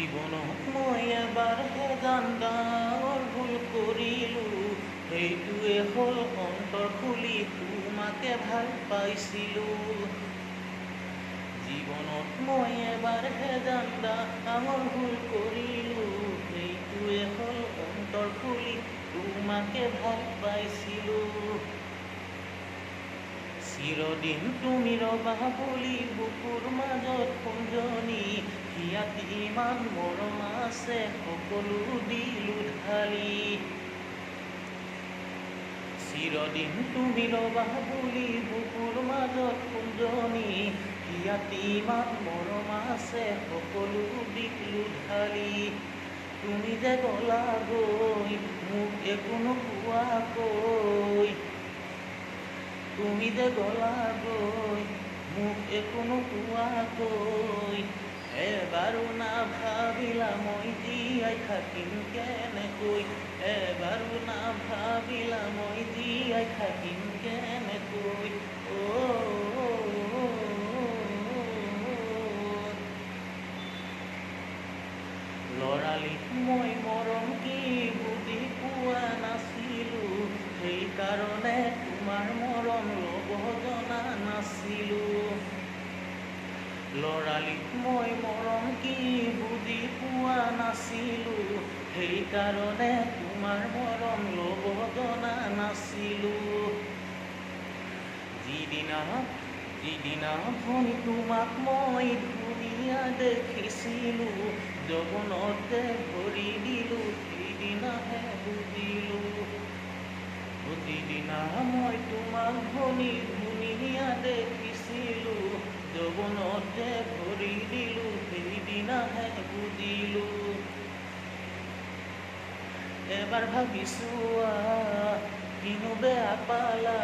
জীৱনত মই এবাৰহে ডাঙৰ ভুল কৰিলোঁ, সেইটোৱে হ'ল অন্তৰ খুলি তোমাকে ভাল পাইছিলোঁ। জীৱনত মই এবাৰহে ডাঙৰ ভুল কৰিলোঁ, সেইটোৱে হ'ল অন্তৰ খুলি তোমাকে ভাল পাইছিলোঁ। চিৰদিন তুমি ৰবা বুলি বুকুৰ মাজত খুঞ্জনি, হিয়াত ইমান মৰম আছে সকলো দিলো ঢালি। চিৰদিন তুমি ৰবা বুলি বুকুৰ মাজত খুঞ্জনি, হিয়াত ইমান মৰম আছে সকলো দিলো ঢালি। তুমি যে গলা গৈ মোক একো নোকোৱাকৈ, তুমি যে গলা গৈ মোক একো নোকোৱাকৈ, এবাৰো নাভাবিলা মই জীয়াই থাকিম কেনেকৈ, এবাৰো নাভাবিলা মই জীয়াই থাকিম কেনেকৈ। ল'ৰালিক মই মৰম কি বুজি পোৱা নাছিলোঁ, সেইকাৰণে তোমাৰ মৰম ল'ব জনা নাছিলোঁ। ল'ৰালিক মই মৰম কি বুজি পোৱা নাছিলোঁ, সেইকাৰণে তোমাৰ মৰম ল'ব জনা নাছিলোঁ। যিদিনা ধনী তোমাক মই ধুনীয়া দেখিছিলোঁ, যৌৱনতে ভৰি দিলোঁ সেইদিনাহে বুজিলোঁ। যিদিনা মই তোমাক ধুনীয়া দেখিছিলোঁ, যৌৱনতে ভৰি দিলোঁ সেইদিনাহে বুজিলোঁ। এবাৰ ভাবিছোঁ কিনো বেয়া পালা,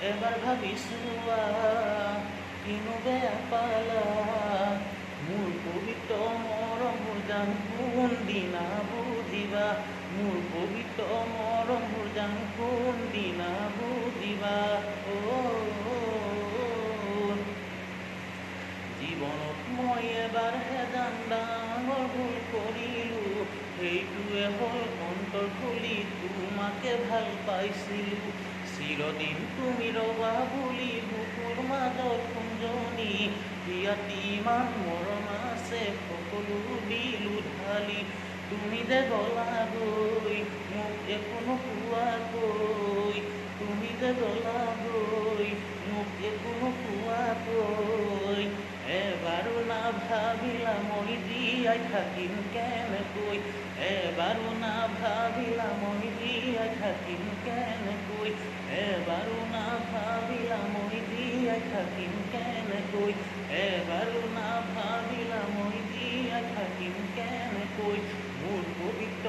এবাৰ ভাবিছোঁ কিনো বেয়া পালা, মোৰ পবিত্ৰ মৰমৰ জান কোনদিনা বুজিবা, মোৰ পবিত্ৰ মৰমৰ জান কোনদিনা বুজিবা। জীৱনত মই এবাৰহে ডাঙৰ ভুল কৰিলোঁ, সেইটোৱে হ'ল অন্তৰ খুলি তোমাকে ভাল পাইছিলোঁ। চিৰদিন তুমি ৰবা বুলি বুকুৰ মাজত খুঞ্জনি, হিয়াত ইমান মৰম আছে সকলো দিলো ঢালি। তুমি যে গলা গৈ মোক একো নোকোৱাকৈ, তুমি যে গলা গৈ মোক একো নোকোৱাকৈ, এবাৰো নাভাবিলা মই জীয়াই থাকিম কেনেকৈ, এবাৰো নাভাবিলা মই জীয়াই থাকিম কেনেকৈ, এবাৰো নাভাবিলা মই জীয়াই থাকিম কেনেকৈ, এবাৰো নাভাবিলা মই জীয়াই থাকিম কেনেকৈ। মোৰ পবিত্ৰ